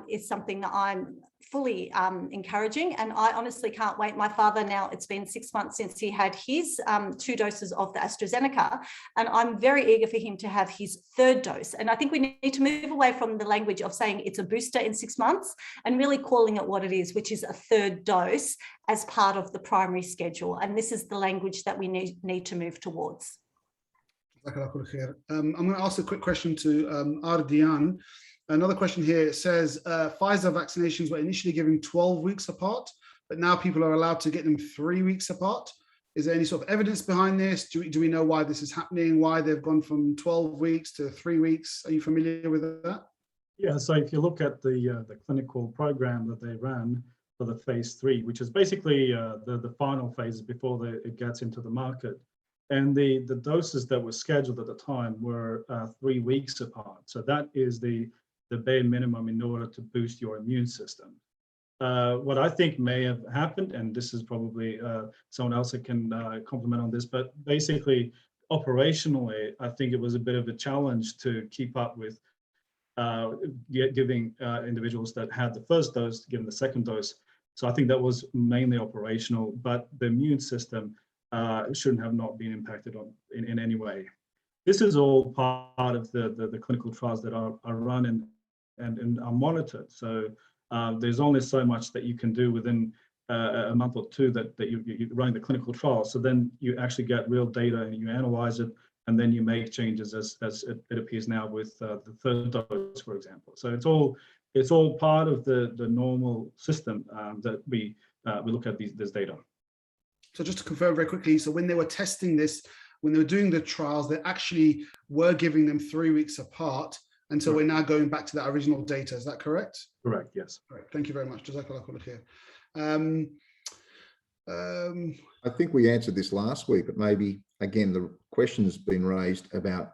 is something that I'm fully encouraging, and I honestly can't wait. My father now, it's been 6 months since he had his 2 doses of the AstraZeneca, and I'm very eager for him to have his 3rd dose. And I think we need to move away from the language of saying it's a booster in 6 months and really calling it what it is, which is a 3rd dose as part of the primary schedule. And this is the language that we need to move towards. I'm going to ask a quick question to Ardian. Another question here, it says Pfizer vaccinations were initially given 12 weeks apart, but now people are allowed to get them 3 weeks apart. Is there any sort of evidence behind this? Do we know why this is happening, why they've gone from 12 weeks to 3 weeks? Are you familiar with that? Yeah, so if you look at the clinical program that they ran for the phase 3, which is basically the final phase before it gets into the market, and the doses that were scheduled at the time were 3 weeks apart. So that is the bare minimum in order to boost your immune system. What I think may have happened, and this is probably someone else that can comment on this, but basically operationally, I think it was a bit of a challenge to keep up with giving individuals that had the first dose, given the second dose. So I think that was mainly operational, but the immune system shouldn't have not been impacted in any way. This is all part of the clinical trials that are run and are monitored. So there's only so much that you can do within a month or 2 that you're running the clinical trial. So then you actually get real data and you analyze it, and then you make changes as it appears now with the 3rd dose, for example. So it's all part of the normal system that we look at this data. So just to confirm very quickly, so when they were testing this, when they were doing the trials, they actually were giving them 3 weeks apart. And so we're now going back to that original data. Is that correct? Correct, yes. Right. Thank you very much. Jazakallah khair. I think we answered this last week, but maybe again the question has been raised about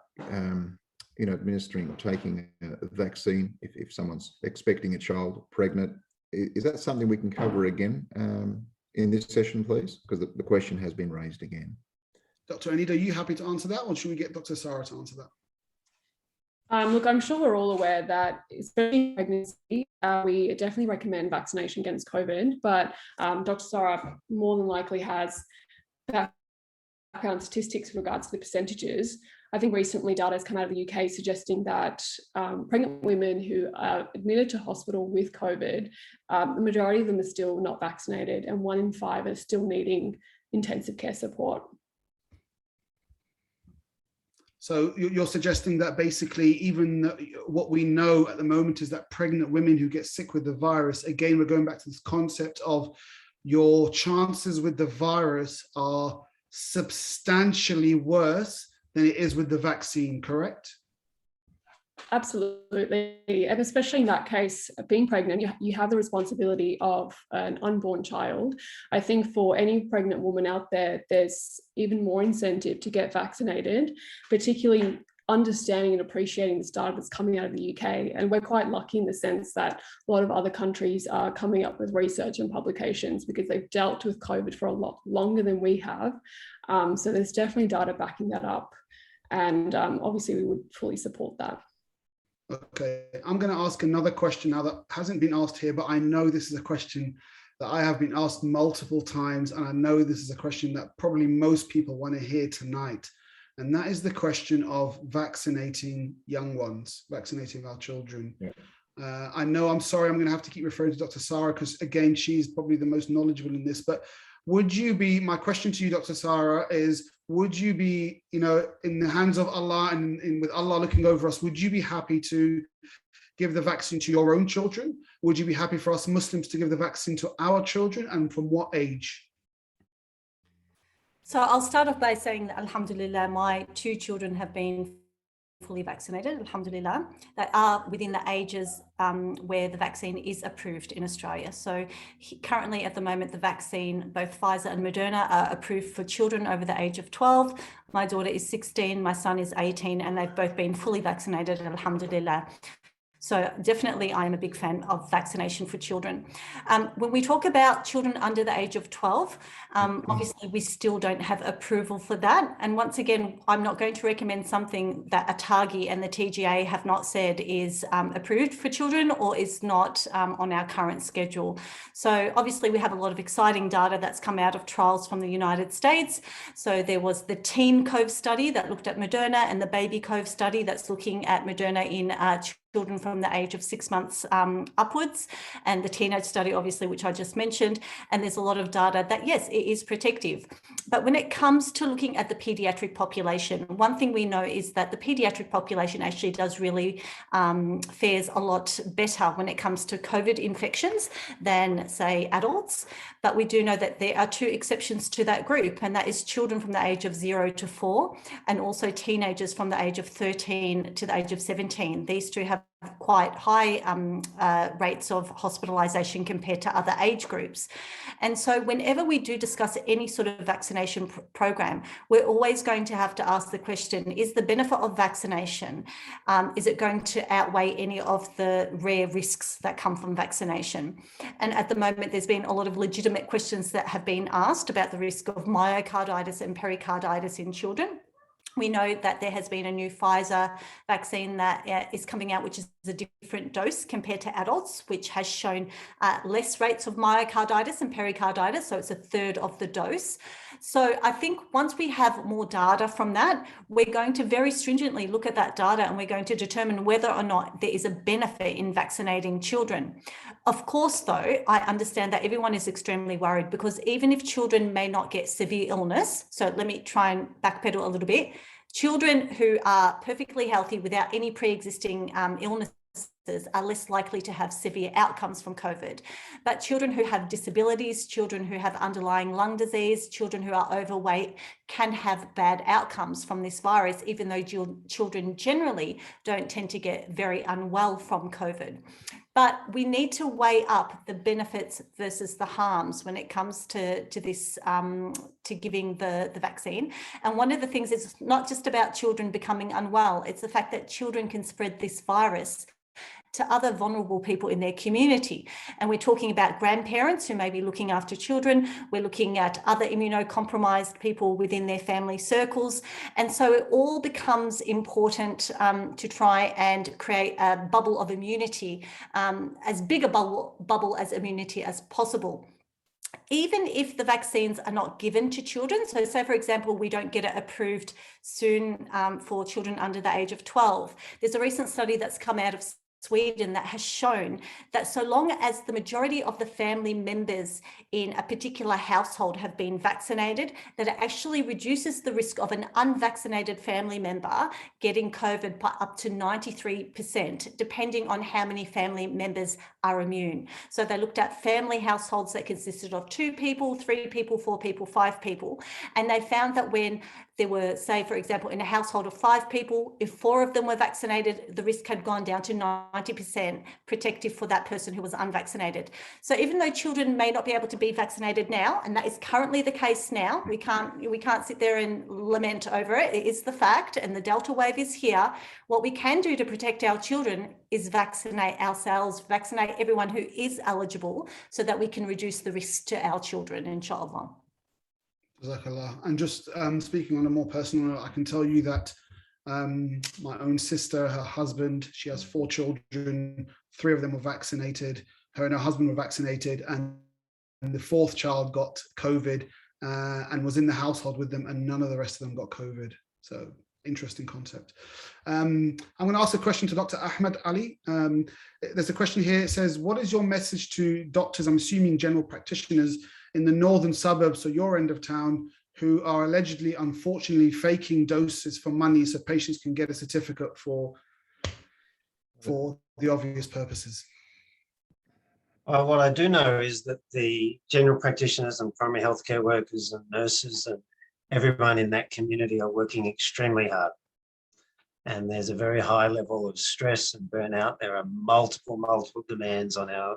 administering or taking a vaccine if someone's expecting a child, pregnant. Is that something we can cover again in this session, please? Because the question has been raised again. Dr. Anita, are you happy to answer that, or should we get Dr. Sarah to answer that? Look, I'm sure we're all aware that, especially in pregnancy, we definitely recommend vaccination against COVID, but Dr. Sarah more than likely has background statistics with regards to the percentages. I think recently data has come out of the UK suggesting that pregnant women who are admitted to hospital with COVID, the majority of them are still not vaccinated, and 1 in 5 are still needing intensive care support. So you're suggesting that basically even what we know at the moment is that pregnant women who get sick with the virus, again, we're going back to this concept of your chances with the virus are substantially worse than it is with the vaccine, correct? Absolutely. And especially in that case, being pregnant, you have the responsibility of an unborn child. I think for any pregnant woman out there, there's even more incentive to get vaccinated, particularly understanding and appreciating the data that's coming out of the UK. And we're quite lucky in the sense that a lot of other countries are coming up with research and publications because they've dealt with COVID for a lot longer than we have. So there's definitely data backing that up. And obviously we would fully support that. Okay, I'm going to ask another question now that hasn't been asked here, but I know this is a question that I have been asked multiple times, and I know this is a question that probably most people want to hear tonight. And that is the question of vaccinating young ones, vaccinating our children. Yeah. I know, I'm sorry, I'm going to have to keep referring to Dr. Sarah because, again, she's probably the most knowledgeable in this. But would you be, my question to you, Dr. Sarah, is would you be, in the hands of Allah and with Allah looking over us, would you be happy to give the vaccine to your own children? Would you be happy for us Muslims to give the vaccine to our children, and from what age? So I'll start off by saying that, alhamdulillah, my 2 children have been fully vaccinated, alhamdulillah. They are within the ages where the vaccine is approved in Australia. So currently at the moment, the vaccine, both Pfizer and Mrna, are approved for children over the age of 12. My daughter is 16, my son is 18, and they've both been fully vaccinated, alhamdulillah. So definitely I am a big fan of vaccination for children. When we talk about children under the age of 12, obviously we still don't have approval for that. And once again, I'm not going to recommend something that ATAGI and the TGA have not said is approved for children or is not on our current schedule. So obviously we have a lot of exciting data that's come out of trials from the United States. So there was the Teen Cove study that looked at Mrna and the Baby Cove study that's looking at Mrna in children from the age of 6 months upwards, and the teenage study, obviously, which I just mentioned. And there's a lot of data that, yes, it is protective. But when it comes to looking at the pediatric population, one thing we know is that the pediatric population actually does really fares a lot better when it comes to COVID infections than, say, adults. But we do know that there are 2 exceptions to that group, and that is children from the age of 0 to 4, and also teenagers from the age of 13 to the age of 17. These 2 have quite high rates of hospitalisation compared to other age groups. And so whenever we do discuss any sort of vaccination program, we're always going to have to ask the question, is the benefit of vaccination, is it going to outweigh any of the rare risks that come from vaccination? And at the moment, there's been a lot of legitimate questions that have been asked about the risk of myocarditis and pericarditis in children. We know that there has been a new Pfizer vaccine that is coming out, which is a different dose compared to adults, which has shown less rates of myocarditis and pericarditis. So it's a third of the dose. So I think once we have more data from that, we're going to very stringently look at that data and we're going to determine whether or not there is a benefit in vaccinating children. Of course, though, I understand that everyone is extremely worried because even if children may not get severe illness, so let me try and backpedal a little bit, children who are perfectly healthy without any pre-existing illnesses are less likely to have severe outcomes from COVID. But children who have disabilities, children who have underlying lung disease, children who are overweight can have bad outcomes from this virus, even though children generally don't tend to get very unwell from COVID. But we need to weigh up the benefits versus the harms when it comes to this, to giving the vaccine. And one of the things is not just about children becoming unwell, it's the fact that children can spread this virus to other vulnerable people in their community. And we're talking about grandparents who may be looking after children. We're looking at other immunocompromised people within their family circles. And so it all becomes important to try and create a bubble of immunity, as big a bubble as immunity as possible. Even if the vaccines are not given to children, so say, for example, we don't get it approved soon for children under the age of 12, there's a recent study that's come out of Sweden that has shown that so long as the majority of the family members in a particular household have been vaccinated, that it actually reduces the risk of an unvaccinated family member getting COVID by up to 93%, depending on how many family members are immune. So they looked at family households that consisted of 2 people, 3 people, 4 people, 5 people. And they found that when there were, say, for example, in a household of 5 people, if 4 of them were vaccinated, the risk had gone down to 90% protective for that person who was unvaccinated. So even though children may not be able to be vaccinated now, and that is currently the case now, we can't sit there and lament over it. It is the fact, and the Delta wave is here. What we can do to protect our children is vaccinate ourselves, vaccinate everyone who is eligible, so that we can reduce the risk to our children, inshallah. Jazakallah. And just speaking on a more personal note, I can tell you that my own sister, her husband, she has 4 children, 3 of them were vaccinated. Her and her husband were vaccinated, and the 4th child got COVID and was in the household with them, and none of the rest of them got COVID. So interesting concept. I'm going to ask a question to Dr. Ahmed Ali. There's a question here. It says, what is your message to doctors, I'm assuming general practitioners, in the northern suburbs, so your end of town, who are allegedly, unfortunately, faking doses for money so patients can get a certificate for the obvious purposes? Well, what I do know is that the general practitioners and primary healthcare workers and nurses and everyone in that community are working extremely hard. And there's a very high level of stress and burnout. There are multiple demands on our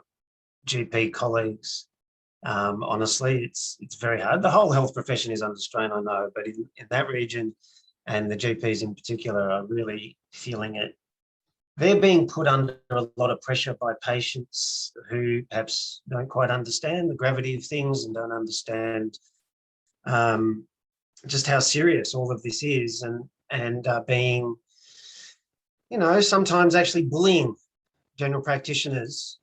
GP colleagues. Honestly, it's very hard. The whole health profession is under strain, I know, but in that region, and the GPs in particular, are really feeling it. They're being put under a lot of pressure by patients who perhaps don't quite understand the gravity of things and don't understand just how serious all of this is, and being, you know, sometimes actually bullying general practitioners,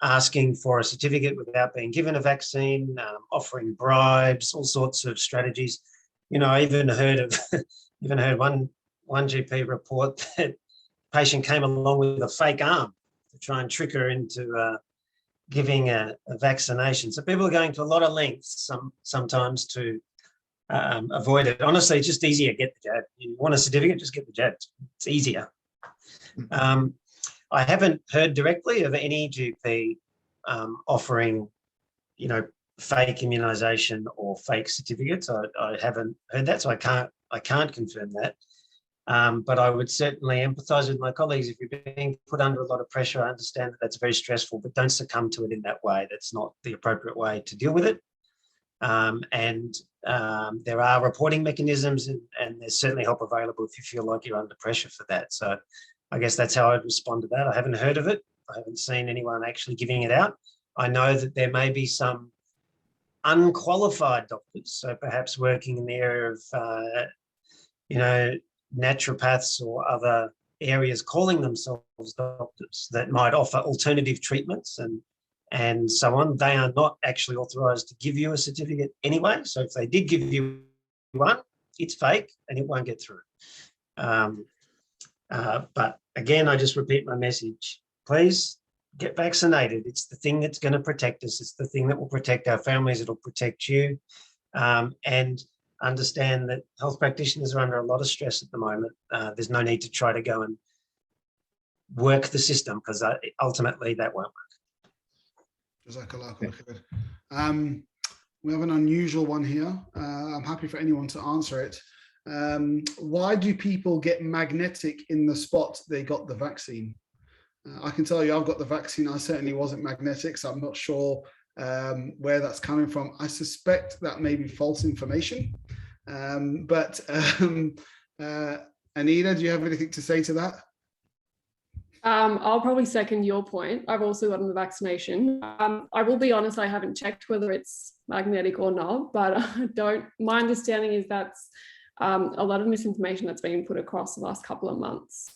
asking for a certificate without being given a vaccine, offering bribes, all sorts of strategies. You know, I even heard one GP report that patient came along with a fake arm to try and trick her into giving a vaccination. So people are going to a lot of lengths sometimes to avoid it. Honestly, it's just easier, get the jab. You want a certificate, just get the jab. It's easier. I haven't heard directly of any GP offering, you know, fake immunisation or fake certificates. I haven't heard that, so I can't confirm that. But I would certainly empathise with my colleagues. If you're being put under a lot of pressure, I understand that that's very stressful, but don't succumb to it in that way. That's not the appropriate way to deal with it. There are reporting mechanisms, and there's certainly help available if you feel like you're under pressure for that. So I guess that's how I'd respond to that. I haven't heard of it. I haven't seen anyone actually giving it out. I know that there may be some unqualified doctors, so perhaps working in the area of, you know, naturopaths or other areas calling themselves doctors that might offer alternative treatments and so on. They are not actually authorised to give you a certificate anyway. So if they did give you one, it's fake and it won't get through. But again, I just repeat my message. Please get vaccinated. It's the thing that's going to protect us. It's the thing that will protect our families. It'll protect you. And understand that health practitioners are under a lot of stress at the moment. There's no need to try to go and work the system, because ultimately that won't work. Jazakallah khair. We have an unusual one here. I'm happy for anyone to answer it. Why do people get magnetic in the spot they got the vaccine? I can tell you I've got the vaccine. I certainly wasn't magnetic, so I'm not sure where that's coming from. I suspect that may be false information. But Anita, do you have anything to say to that? I'll probably second your point. I've also gotten the vaccination. I will be honest, I haven't checked whether it's magnetic or not, but my understanding is that's a lot of misinformation that's been put across the last couple of months.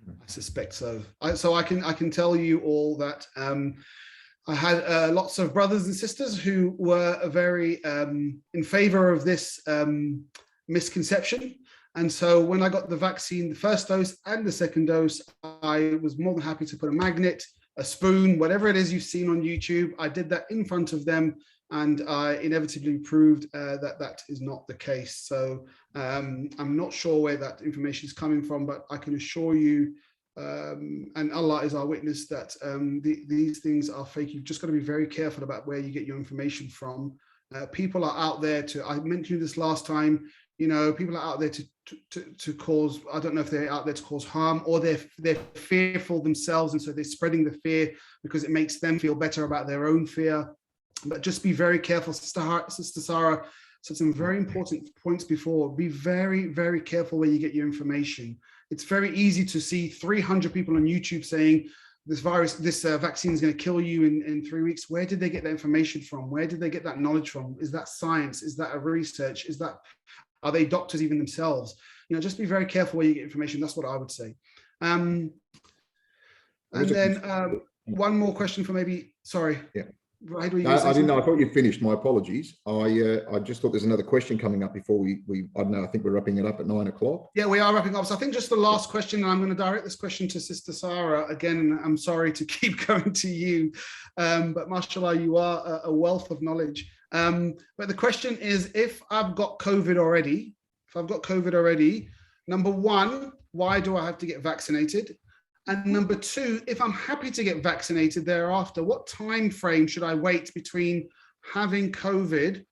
I suspect so. So I can tell you all that I had lots of brothers and sisters who were very in favor of this misconception. And so when I got the vaccine, the first dose and the second dose, I was more than happy to put a magnet, a spoon, whatever it is you've seen on YouTube. I did that in front of them, and I inevitably proved that that is not the case. So I'm not sure where that information is coming from, but I can assure you and Allah is our witness that these things are fake. You've just got to be very careful about where you get your information from. People are out there I mentioned this last time, people are out there to cause, I don't know if they're out there to cause harm, or they're fearful themselves, and so they're spreading the fear because it makes them feel better about their own fear. But just be very careful. Sister Sarah said some very important points before. Be very, very careful where you get your information. It's very easy to see 300 people on YouTube saying this vaccine is going to kill you in 3 weeks. Where did they get that information from? Where did they get that knowledge from? Is that science? Is that a research? Are they doctors even themselves? Just be very careful where you get information. That's what I would say. And then one more question for sorry. Yeah. Right, no, I didn't know. I thought you finished. My apologies. I just thought there's another question coming up before we I don't know. I think we're wrapping it up at 9 o'clock. Yeah, we are wrapping up. So I think just the last question, and I'm going to direct this question to Sister Sarah again. I'm sorry to keep going to you, but mashallah, you are a wealth of knowledge. But the question is, if I've got COVID already, number one, why do I have to get vaccinated? And number two, if I'm happy to get vaccinated thereafter, what time frame should I wait between having COVID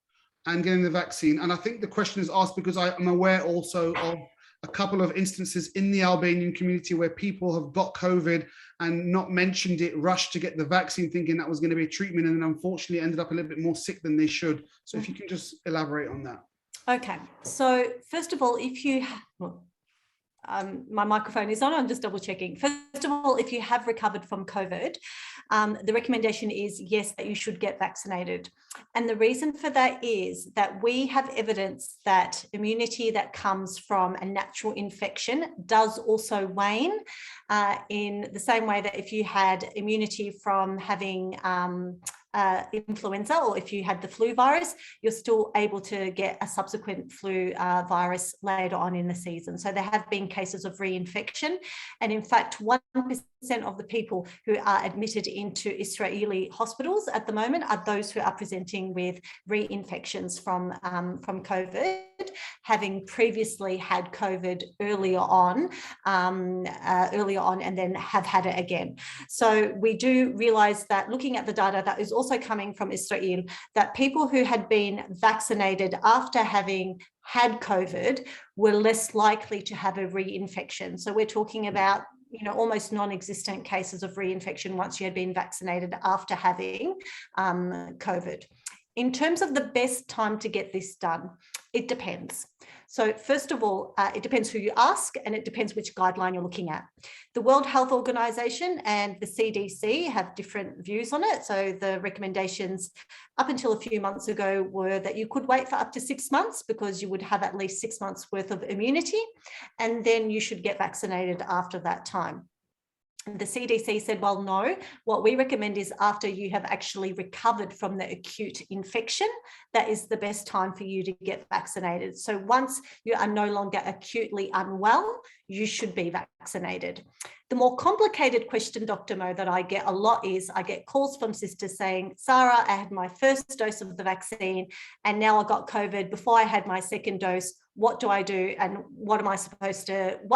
and getting the vaccine? And I think the question is asked because I am aware also of a couple of instances in the Albanian community where people have got COVID and not mentioned it, rushed to get the vaccine thinking that was going to be a treatment, and then unfortunately ended up a little bit more sick than they should. So if you can just elaborate on that. Okay. So first of all, if you my microphone is on, I'm just double checking. First of all, if you have recovered from COVID, the recommendation is yes, that you should get vaccinated. And the reason for that is that we have evidence that immunity that comes from a natural infection does also wane in the same way that if you had immunity from having influenza, or if you had the flu virus, you're still able to get a subsequent flu virus later on in the season. So there have been cases of reinfection. And in fact, 1% of the people who are admitted into Israeli hospitals at the moment are those who are presenting with reinfections from COVID, having previously had COVID earlier on and then have had it again. So we do realize that looking at the data that is also coming from Israel, that people who had been vaccinated after having had COVID were less likely to have a reinfection. So we're talking about almost non-existent cases of reinfection once you had been vaccinated after having COVID. In terms of the best time to get this done, it depends. So first of all, it depends who you ask, and it depends which guideline you're looking at. The World Health Organization and the CDC have different views on it. So the recommendations up until a few months ago were that you could wait for up to 6 months because you would have at least 6 months worth of immunity, and then you should get vaccinated after that time. The CDC said, well, no, what we recommend is after you have actually recovered from the acute infection, that is the best time for you to get vaccinated. So once you are no longer acutely unwell, you should be vaccinated. The more complicated question, Dr. Mo, that I get a lot is I get calls from sisters saying, Sarah, I had my first dose of the vaccine and now I got COVID before I had my second dose. What do I do? And what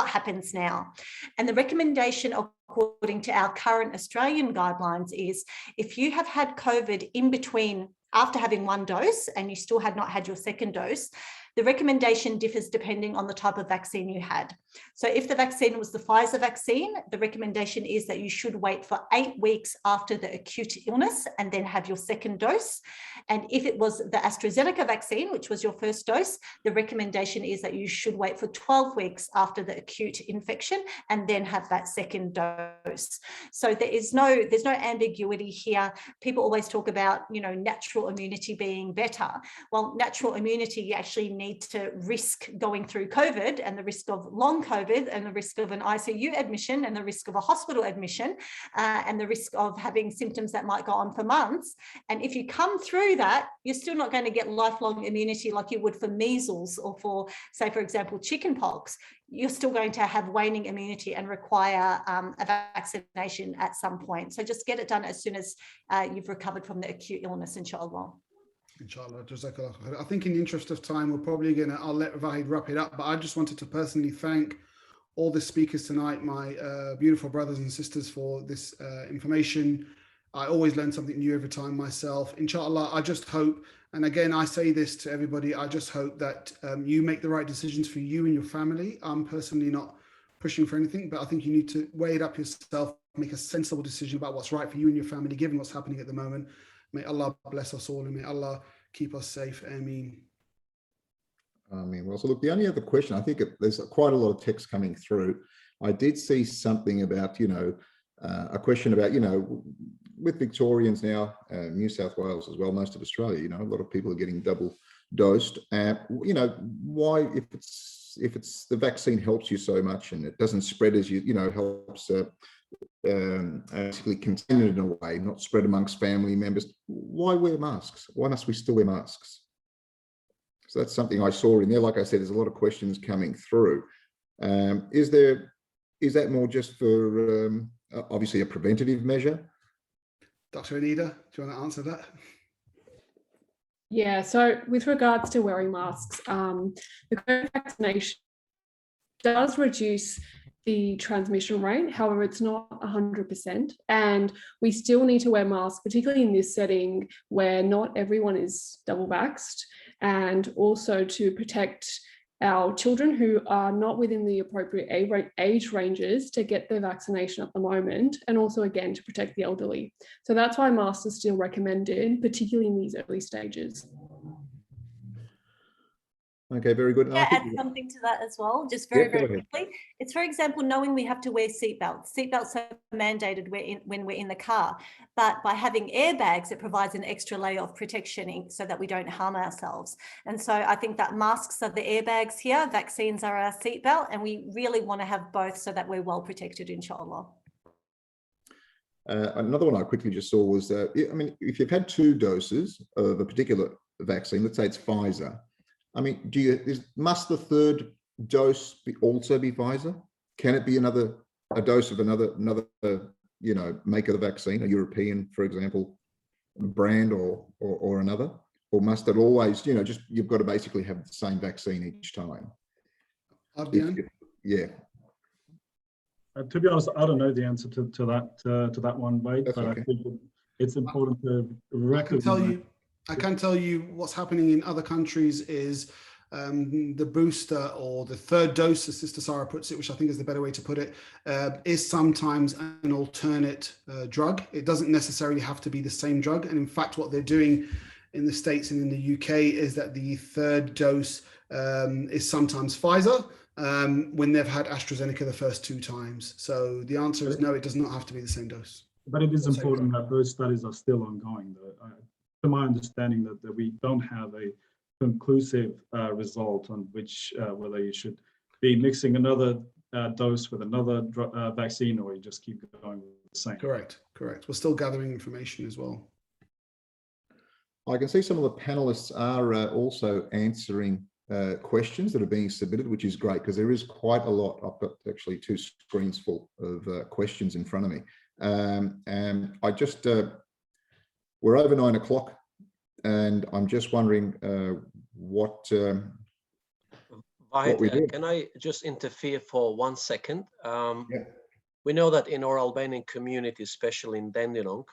happens now? And the recommendation according to our current Australian guidelines is if you have had COVID in between after having one dose and you still had not had your second dose, the recommendation differs depending on the type of vaccine you had. So if the vaccine was the Pfizer vaccine, the recommendation is that you should wait for 8 weeks after the acute illness and then have your second dose. And if it was the AstraZeneca vaccine, which was your first dose, the recommendation is that you should wait for 12 weeks after the acute infection and then have that second dose. So there's no ambiguity here. People always talk about, natural immunity being better. Well, natural immunity, you actually need to risk going through COVID and the risk of long COVID and the risk of an ICU admission and the risk of a hospital admission and the risk of having symptoms that might go on for months. And if you come through that, you're still not going to get lifelong immunity like you would for measles or for, say, for example, chickenpox. You're still going to have waning immunity and require a vaccination at some point. So just get it done as soon as you've recovered from the acute illness, inshallah. Inshallah, Jazakallah. I think in the interest of time, I'll let Vahid wrap it up, but I just wanted to personally thank all the speakers tonight, my beautiful brothers and sisters, for this information. I always learn something new every time myself. Inshallah, I just hope, and again, I say this to everybody, I just hope that you make the right decisions for you and your family. I'm personally not pushing for anything, but I think you need to weigh it up yourself, make a sensible decision about what's right for you and your family, given what's happening at the moment. May Allah bless us all, and may Allah keep us safe. Ameen. Well, so look, the only other question, I think there's quite a lot of text coming through. I did see something about, a question about, with Victorians now, New South Wales as well, most of Australia, a lot of people are getting double dosed. Why, if it's the vaccine helps you so much and it doesn't spread as helps basically contain it in a way, not spread amongst family members, why wear masks? Why must we still wear masks? So that's something I saw in there. Like I said, there's a lot of questions coming through. Is that more just for obviously a preventative measure? Dr. Anita, do you want to answer that? Yeah, so with regards to wearing masks, the COVID vaccination does reduce the transmission rate. However, it's not 100%. And we still need to wear masks, particularly in this setting where not everyone is double vaxxed, and also to protect our children who are not within the appropriate age ranges to get their vaccination at the moment, and also, again, to protect the elderly. So that's why masks are still recommended, particularly in these early stages. Okay, very good. Can I add something to that as well, just very quickly? It's, for example, knowing we have to wear seatbelts. Seatbelts are mandated when we're in the car, but by having airbags, it provides an extra layer of protection so that we don't harm ourselves. And so I think that masks are the airbags here, vaccines are our seatbelt, and we really want to have both so that we're well protected, inshallah. Another one I quickly just saw was, if you've had 2 doses of a particular vaccine, let's say it's Pfizer, must the 3rd dose also be Pfizer? Can it be a dose of another make of the vaccine, a European, for example, brand or another? Or must it always, you've got to basically have the same vaccine each time? Yeah. To be honest, I don't know the answer to that one, Wade. That's but okay. I think it's important to recognize. I can tell you what's happening in other countries is the booster, or the 3rd dose, as Sister Sarah puts it, which I think is the better way to put it, is sometimes an alternate drug. It doesn't necessarily have to be the same drug. And in fact, what they're doing in the States and in the UK is that the 3rd dose is sometimes Pfizer when they've had AstraZeneca the first 2 times. So the answer is no, it does not have to be the same dose. But it is important that those studies are still ongoing, though. To my understanding, that we don't have a conclusive result on which whether you should be mixing another dose with another vaccine, or you just keep going with the same. Correct. We're still gathering information as well. I can see some of the panelists are also answering questions that are being submitted, which is great, because there is quite a lot. I've got actually 2 screens full of questions in front of me. And I just, we're over 9 o'clock, and I'm just wondering what we do. Can I just interfere for 1 second? Yeah. We know that in our Albanian community, especially in Dandenong,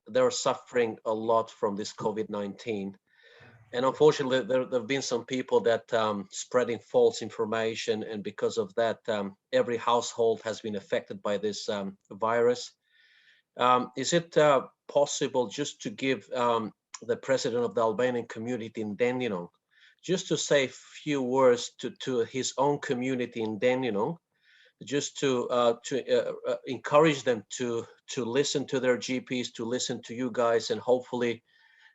they're suffering a lot from this COVID-19. And unfortunately, there have been some people that spreading false information, and because of that, every household has been affected by this virus. Is it possible just to give the president of the Albanian community in Dandenong, just to say a few words to his own community in Dandenong, just to encourage them to listen to their GPs, to listen to you guys, and hopefully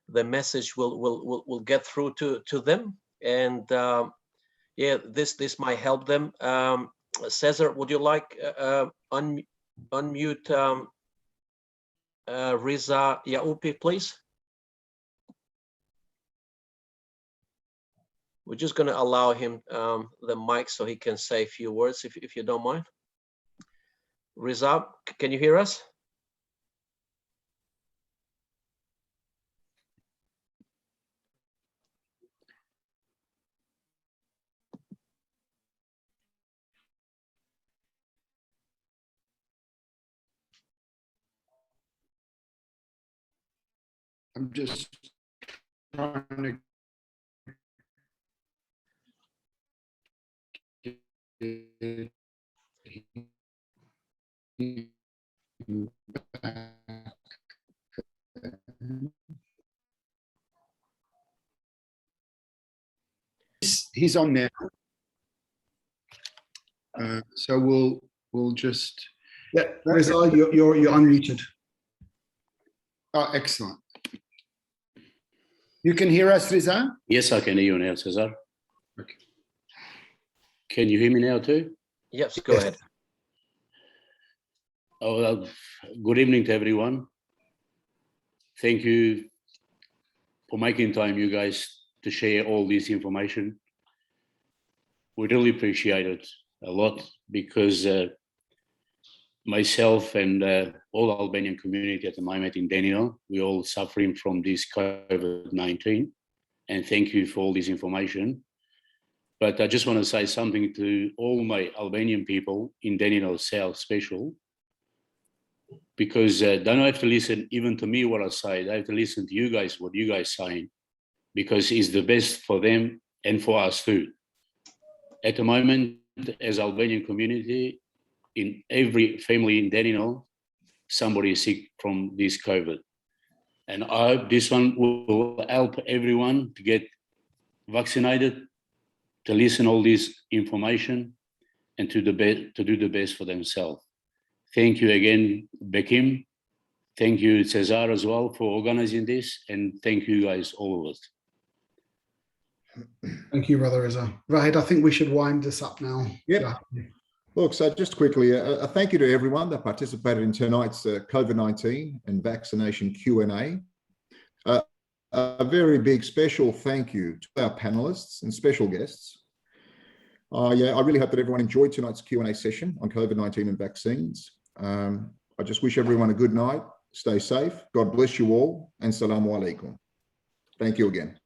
the message will get through to them, and yeah, this might help them. Cesar, would you like unmute Riza Yaupi, please? We're just going to allow him the mic so he can say a few words, if you don't mind. Riza, can you hear us? I'm just trying to get him back. He's on now. So we'll just. Yeah, Reza, you're unmuted. Oh, excellent. You can hear us, Reza? Yes, I can hear you now, Cesar. Okay. Can you hear me now too? Yes, go ahead. Oh, well, good evening to everyone. Thank you for making time, you guys, to share all this information. We really appreciate it a lot because myself and all Albanian community at the moment in Dandenong, we're all suffering from this COVID-19. And thank you for all this information. But I just want to say something to all my Albanian people in Dandenong South special, because they don't have to listen even to me what I say. They have to listen to you guys, what you guys saying, because it's the best for them and for us too. At the moment, as Albanian community, in every family in Dandenong, somebody is sick from this COVID. And I hope this one will help everyone to get vaccinated, to listen all this information, and to do the best for themselves. Thank you again, Bekim. Thank you, Cesar, as well, for organizing this, and thank you guys, all of us. Thank you, Brother Reza. Vahid, I think we should wind this up now. Yep. Look, so just quickly, a thank you to everyone that participated in tonight's COVID-19 and vaccination Q&A. A very big special thank you to our panelists and special guests. I really hope that everyone enjoyed tonight's Q&A session on COVID-19 and vaccines. I just wish everyone a good night. Stay safe. God bless you all. And Assalamu alaikum. Thank you again.